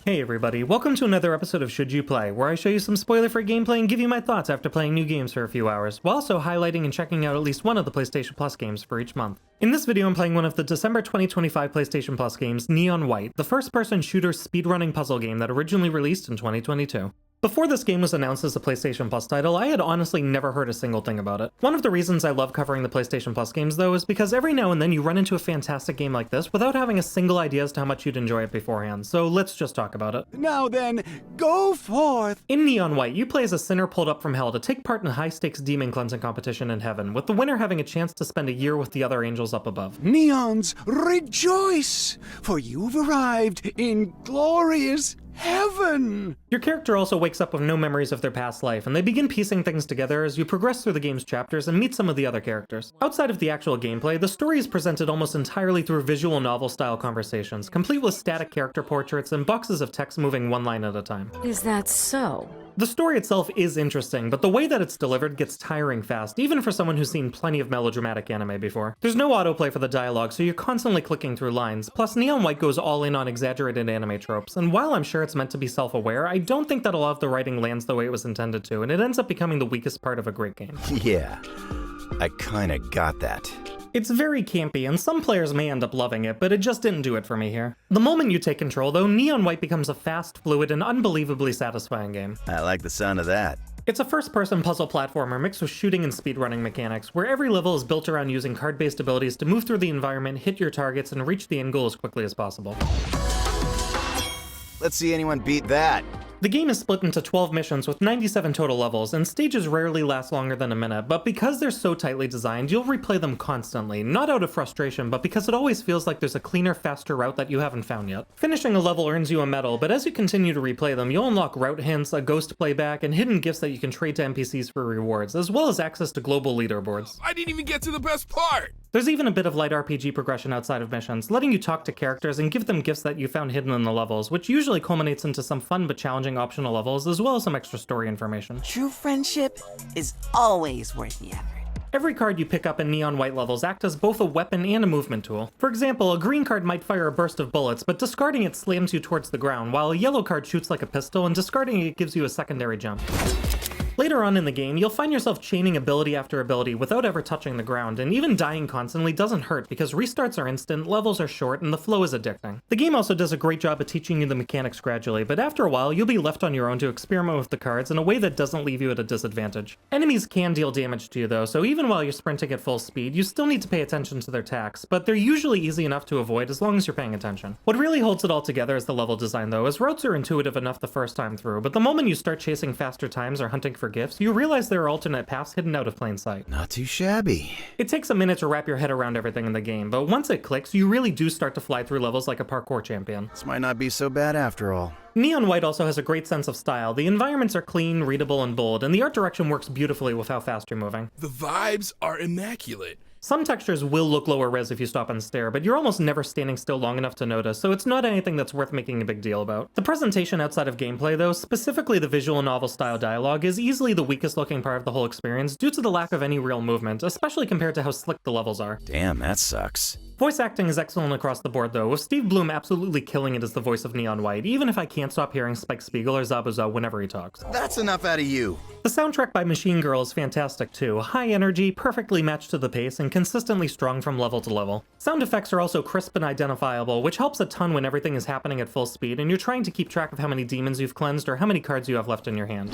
Hey everybody, welcome to another episode of Should You Play, where I show you some spoiler-free gameplay and give you my thoughts after playing new games for a few hours, while also highlighting and checking out at least one of the PlayStation Plus games for each month. In this video I'm playing one of the December 2025 PlayStation Plus games, Neon White, the first-person shooter speedrunning puzzle game that originally released in 2022. Before this game was announced as a PlayStation Plus title, I had honestly never heard a single thing about it. One of the reasons I love covering the PlayStation Plus games though is because every now and then you run into a fantastic game like this without having a single idea as to how much you'd enjoy it beforehand, so let's just talk about it. Now then, go forth! In Neon White, you play as a sinner pulled up from hell to take part in a high-stakes demon cleansing competition in heaven, with the winner having a chance to spend a year with the other angels up above. Neons, rejoice! For you've arrived in glorious heaven! Your character also wakes up with no memories of their past life, and they begin piecing things together as you progress through the game's chapters and meet some of the other characters. Outside of the actual gameplay, the story is presented almost entirely through visual novel-style conversations, complete with static character portraits and boxes of text moving one line at a time. Is that so? The story itself is interesting, but the way that it's delivered gets tiring fast, even for someone who's seen plenty of melodramatic anime before. There's no autoplay for the dialogue, so you're constantly clicking through lines, plus Neon White goes all in on exaggerated anime tropes, and while I'm sure it's meant to be self-aware, I don't think that a lot of the writing lands the way it was intended to, and it ends up becoming the weakest part of a great game. Yeah, I kinda got that. It's very campy, and some players may end up loving it, but it just didn't do it for me here. The moment you take control, though, Neon White becomes a fast, fluid, and unbelievably satisfying game. I like the sound of that. It's a first-person puzzle platformer mixed with shooting and speedrunning mechanics, where every level is built around using card-based abilities to move through the environment, hit your targets, and reach the end goal as quickly as possible. Let's see anyone beat that. The game is split into 12 missions with 97 total levels, and stages rarely last longer than a minute, but because they're so tightly designed, you'll replay them constantly, not out of frustration, but because it always feels like there's a cleaner, faster route that you haven't found yet. Finishing a level earns you a medal, but as you continue to replay them, you'll unlock route hints, a ghost playback, and hidden gifts that you can trade to NPCs for rewards, as well as access to global leaderboards. I didn't even get to the best part! There's even a bit of light RPG progression outside of missions, letting you talk to characters and give them gifts that you found hidden in the levels, which usually culminates into some fun but challenging optional levels, as well as some extra story information. True friendship is always worth the effort. Every card you pick up in Neon White levels act as both a weapon and a movement tool. For example, a green card might fire a burst of bullets, but discarding it slams you towards the ground, while a yellow card shoots like a pistol, and discarding it gives you a secondary jump. Later on in the game, you'll find yourself chaining ability after ability without ever touching the ground, and even dying constantly doesn't hurt because restarts are instant, levels are short, and the flow is addicting. The game also does a great job at teaching you the mechanics gradually, but after a while, you'll be left on your own to experiment with the cards in a way that doesn't leave you at a disadvantage. Enemies can deal damage to you though, so even while you're sprinting at full speed, you still need to pay attention to their attacks, but they're usually easy enough to avoid as long as you're paying attention. What really holds it all together is the level design though, as routes are intuitive enough the first time through, but the moment you start chasing faster times or hunting for gifts, you realize there are alternate paths hidden out of plain sight. Not too shabby. It takes a minute to wrap your head around everything in the game, but once it clicks, you really do start to fly through levels like a parkour champion. This might not be so bad after all. Neon White also has a great sense of style. The environments are clean, readable, and bold, and the art direction works beautifully with how fast you're moving. The vibes are immaculate. Some textures will look lower res if you stop and stare, but you're almost never standing still long enough to notice, so it's not anything that's worth making a big deal about. The presentation outside of gameplay though, specifically the visual novel style dialogue, is easily the weakest looking part of the whole experience due to the lack of any real movement, especially compared to how slick the levels are. Damn, that sucks. Voice acting is excellent across the board though, with Steve Bloom absolutely killing it as the voice of Neon White, even if I can't stop hearing Spike Spiegel or Zabuza whenever he talks. That's enough out of you. The soundtrack by Machine Girl is fantastic too, high energy, perfectly matched to the pace, and consistently strong from level to level. Sound effects are also crisp and identifiable, which helps a ton when everything is happening at full speed and you're trying to keep track of how many demons you've cleansed or how many cards you have left in your hand.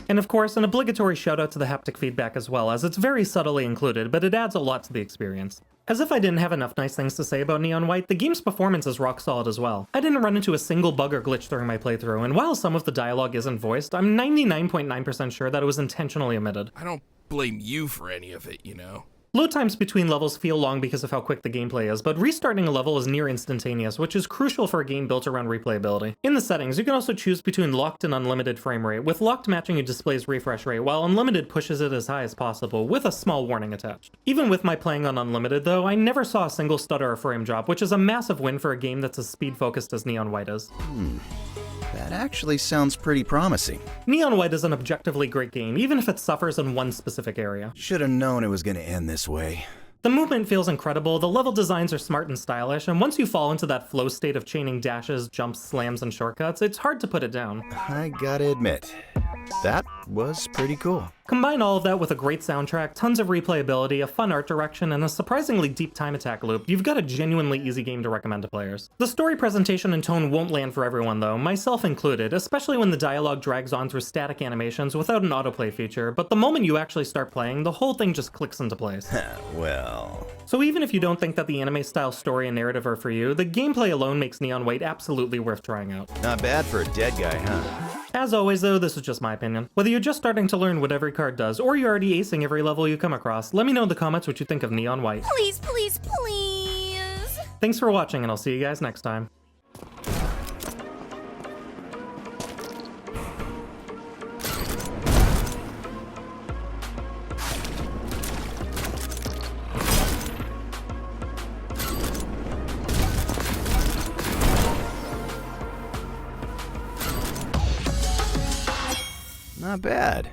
And of course, an obligatory shout out to the haptic feedback as well, as it's very subtly included, but it adds a lot to the experience. As if I didn't have enough nice things to say about Neon White, the game's performance is rock solid as well. I didn't run into a single bug or glitch during my playthrough, and while some of the dialogue isn't voiced, I'm 99.9% sure that it was intentionally omitted. I don't blame you for any of it, you know. Load times between levels feel long because of how quick the gameplay is, but restarting a level is near instantaneous, which is crucial for a game built around replayability. In the settings, you can also choose between locked and unlimited frame rate, with locked matching your display's refresh rate, while unlimited pushes it as high as possible, with a small warning attached. Even with my playing on unlimited though, I never saw a single stutter or frame drop, which is a massive win for a game that's as speed-focused as Neon White is. That actually sounds pretty promising. Neon White is an objectively great game, even if it suffers in one specific area. Should've known it was gonna end this way. The movement feels incredible, the level designs are smart and stylish, and once you fall into that flow state of chaining dashes, jumps, slams, and shortcuts, it's hard to put it down. I gotta admit, that was pretty cool. Combine all of that with a great soundtrack, tons of replayability, a fun art direction, and a surprisingly deep time attack loop, you've got a genuinely easy game to recommend to players. The story presentation and tone won't land for everyone though, myself included, especially when the dialogue drags on through static animations without an autoplay feature, but the moment you actually start playing, the whole thing just clicks into place. Well... So even if you don't think that the anime-style story and narrative are for you, the gameplay alone makes Neon White absolutely worth trying out. Not bad for a dead guy, huh? As always though, this is just my opinion. Whether you're just starting to learn what every card does, or you're already acing every level you come across, let me know in the comments what you think of Neon White. Please, please, please. Thanks for watching, and I'll see you guys next time. Not bad.